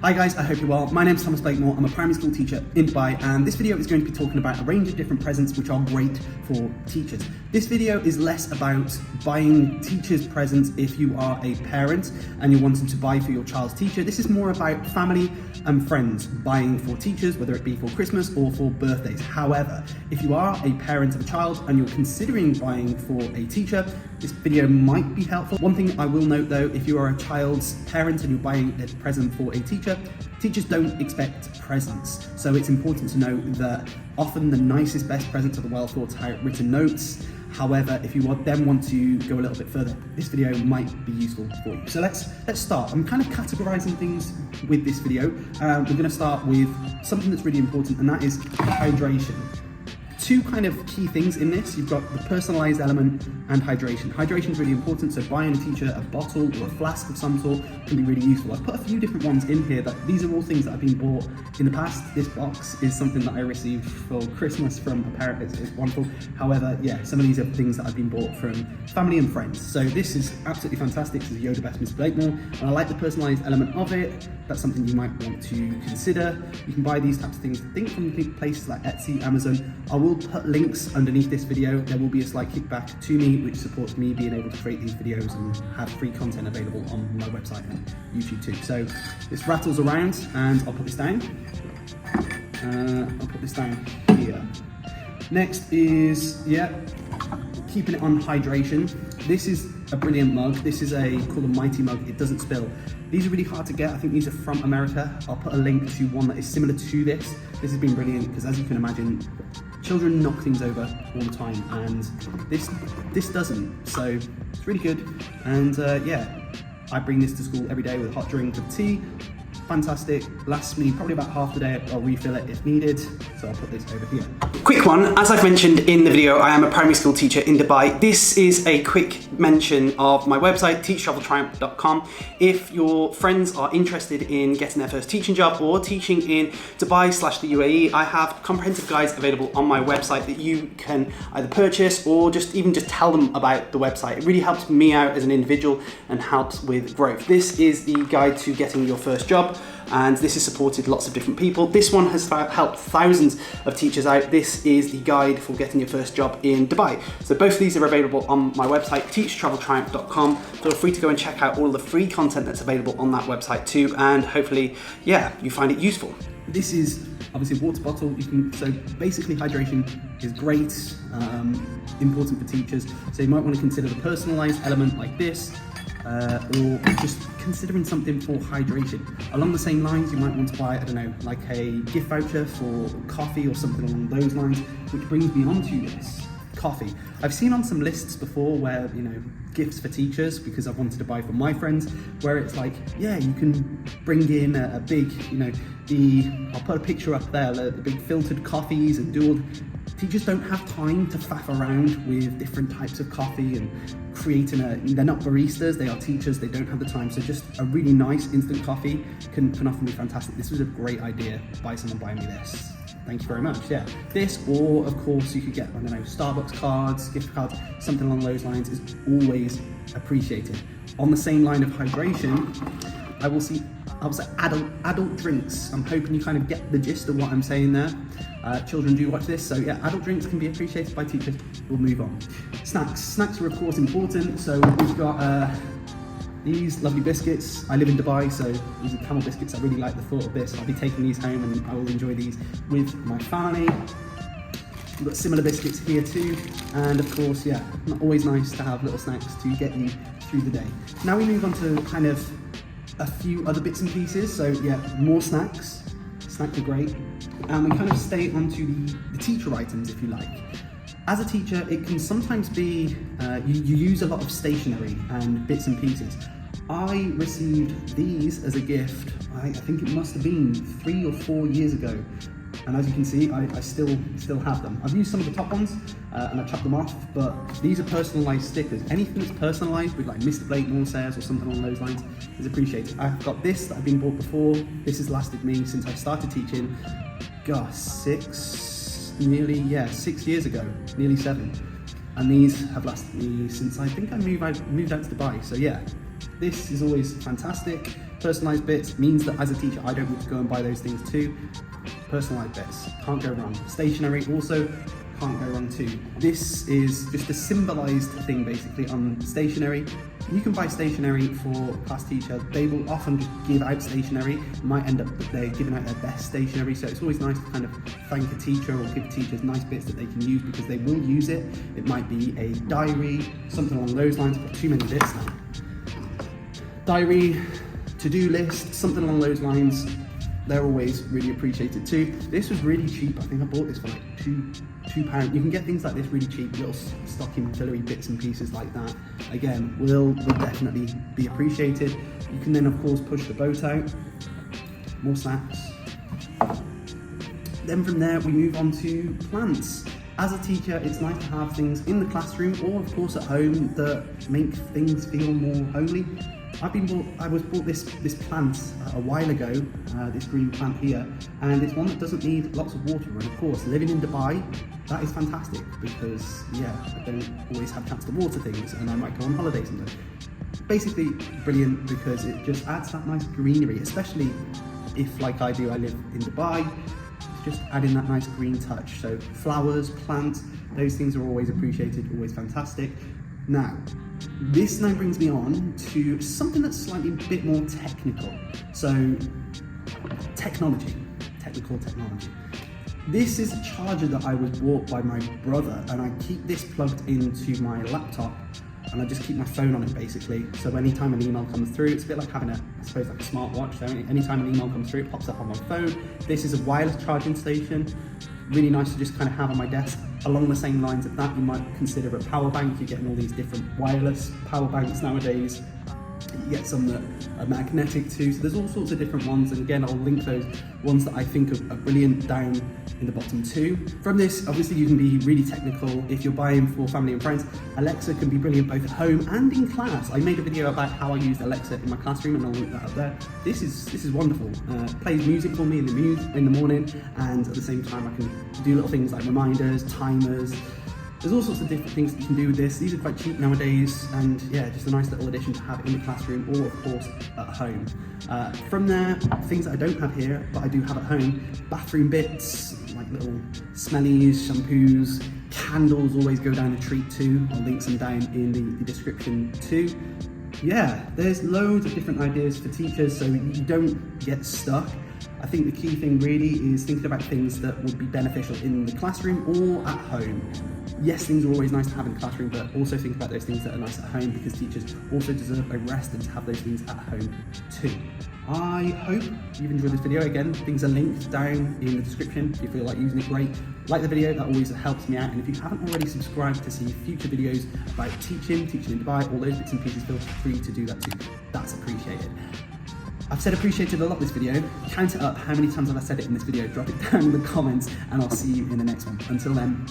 Hi guys, I hope you're well. My name's Thomas Blakemore. I'm a primary school teacher in Dubai, and this video is going to be talking about a range of different presents which are great for teachers. This video is less about buying teachers presents if you are a parent and you're wanting to buy for your child's teacher. This is more about family and friends buying for teachers, whether it be for Christmas or for birthdays. However, if you are a parent of a child and you're considering buying for a teacher, this video might be helpful. One thing I will note though, if you are a child's parent and you're buying a present for a teacher, teachers don't expect presents. So it's important to know that often the nicest, best presents are the well thought out written notes. However, if you then want to go a little bit further, this video might be useful for you. So let's start. I'm kind of categorizing things with this video. We're going to start with something that's really important, and that is hydration. Two kind of key things in this. You've got the personalized element and hydration. Hydration is really important, so buying a teacher a bottle or a flask of some sort can be really useful. I've put a few different ones in here, but these are all things that have been bought in the past. This box is something that I received for Christmas from a parent. It's wonderful. However, yeah, some of these are things that have been bought from family and friends. So this is absolutely fantastic. This is Yoda Best Mr. Blakemore, and I like the personalized element of it. That's something you might want to consider. You can buy these types of things, I think, from places like Etsy, Amazon. I will put links underneath this video. There will be a slight kickback to me, which supports me being able to create these videos and have free content available on my website and YouTube too. So this rattles around, and I'll put this down. I'll put this down here. Next is, keeping it on hydration. This is a brilliant mug. This is called a Mighty mug. It doesn't spill. These are really hard to get. I think these are from America. I'll put a link to one that is similar to this. This has been brilliant because, as you can imagine, children knock things over all the time, and this doesn't. So it's really good. And I bring this to school every day with a hot drink of tea. Fantastic, lasts me probably about half the day. I'll refill it if needed, so I'll put this over here. Quick one, as I've mentioned in the video, I am a primary school teacher in Dubai. This is a quick mention of my website, teachtraveltriumph.com. If your friends are interested in getting their first teaching job or teaching in Dubai/the UAE, I have comprehensive guides available on my website that you can either purchase or just tell them about the website. It really helps me out as an individual and helps with growth. This is the guide to getting your first job, and this has supported lots of different people. This one has helped thousands of teachers out. This is the guide for getting your first job in Dubai. So both of these are available on my website, teachtraveltriumph.com. Feel free to go and check out all of the free content that's available on that website too, and hopefully, you find it useful. This is obviously a water bottle. So basically hydration is great, important for teachers. So you might want to consider the personalized element like this, or just considering something for hydration. Along the same lines, you might want to buy, I don't know, like a gift voucher for coffee or something along those lines, which brings me on to this, coffee. I've seen on some lists before where, gifts for teachers, because I've wanted to buy for my friends, where it's like, you can bring in a big, I'll put a picture up there, the big filtered coffees and do all. Teachers don't have time to faff around with different types of coffee and creating they're not baristas, they are teachers, they don't have the time. So just a really nice instant coffee can often be fantastic. This was a great idea by someone buying me this. Thank you very much. Yeah, this, or of course you could get, I don't know, Starbucks cards, gift cards, something along those lines is always appreciated. On the same line of hydration, I will say adult drinks. I'm hoping you kind of get the gist of what I'm saying there. Children do watch this, so adult drinks can be appreciated by teachers. We'll move on. Snacks are of course important. So we've got these lovely biscuits. I live in Dubai, so these are camel biscuits. I really like the thought of this. I'll be taking these home and I will enjoy these with my family. We've got similar biscuits here too, and of course, always nice to have little snacks to get you through the day. Now we move on to kind of a few other bits and pieces. So more snacks. Snacks are great. And we kind of stay onto the teacher items, if you like. As a teacher, it can sometimes be, you use a lot of stationery and bits and pieces. I received these as a gift, I think it must have been 3 or 4 years ago. And as you can see, I still have them. I've used some of the top ones and I chopped them off, but these are personalized stickers. Anything that's personalized with like Mr. Blakemore says or something along those lines is appreciated. I've got this that I've been bought before. This has lasted me since I started teaching, 6 years ago, nearly 7. And these have lasted me since I think I moved out to Dubai. So This is always fantastic. Personalised bits means that as a teacher, I don't need to go and buy those things too. Personalised bits, can't go wrong. Stationery also can't go wrong too. This is just a symbolised thing basically on stationery. You can buy stationery for class teacher. They will often give out stationery. It might end up that they're giving out their best stationery, so it's always nice to kind of thank a teacher or give teachers nice bits that they can use because they will use it. It might be a diary, something along those lines. I've got too many bits now. Diary, to-do list, something along those lines. They're always really appreciated too. This was really cheap. I think I bought this for like £2. You can get things like this really cheap, little stocking fillery bits and pieces like that. Again, will definitely be appreciated. You can then of course push the boat out. More snaps. Then from there we move on to plants. As a teacher, it's nice to have things in the classroom or of course at home that make things feel more homely. I was bought this plant a while ago, this green plant here, and it's one that doesn't need lots of water. And of course, living in Dubai, that is fantastic because yeah, I don't always have a chance to water things, and I might go on holiday someday. Basically, brilliant because it just adds that nice greenery, especially if, like I do, I live in Dubai. It's just adding that nice green touch. So flowers, plants, those things are always appreciated, always fantastic. Now, this now brings me on to something that's slightly a bit more technical. So, technical technology. This is a charger that I was bought by my brother, and I keep this plugged into my laptop, and I just keep my phone on it basically. So anytime an email comes through, it's a bit like having I suppose like a smartwatch. So anytime an email comes through, it pops up on my phone. This is a wireless charging station. Really nice to just kind of have on my desk. Along the same lines of that, you might consider a power bank. You're getting all these different wireless power banks nowadays. You get some that are magnetic too, so there's all sorts of different ones, and again I'll link those ones that I think are brilliant down in the bottom too. From this, obviously you can be really technical. If you're buying for family and friends, Alexa can be brilliant both at home and in class. I made a video about how I used Alexa in my classroom and I'll link that up there. This is wonderful. Plays music for me in the morning, and at the same time I can do little things like reminders, timers. There's all sorts of different things that you can do with this. These are quite cheap nowadays, and yeah, just a nice little addition to have in the classroom or of course at home. From there, things that I don't have here, but I do have at home, bathroom bits, like little smellies, shampoos, candles always go down a treat too. I'll link some down in the description too. Yeah, there's loads of different ideas for teachers so you don't get stuck. I think the key thing really is thinking about things that would be beneficial in the classroom or at home. Yes, things are always nice to have in the classroom, but also think about those things that are nice at home because teachers also deserve a rest and to have those things at home too. I hope you've enjoyed this video. Again, things are linked down in the description. If you feel like using it, great. Like the video, that always helps me out. And if you haven't already subscribed to see future videos about teaching in Dubai, all those bits and pieces, feel free to do that too. That's appreciated. I've said appreciated a lot this video. Count it up. How many times have I said it in this video? Drop it down in the comments and I'll see you in the next one. Until then,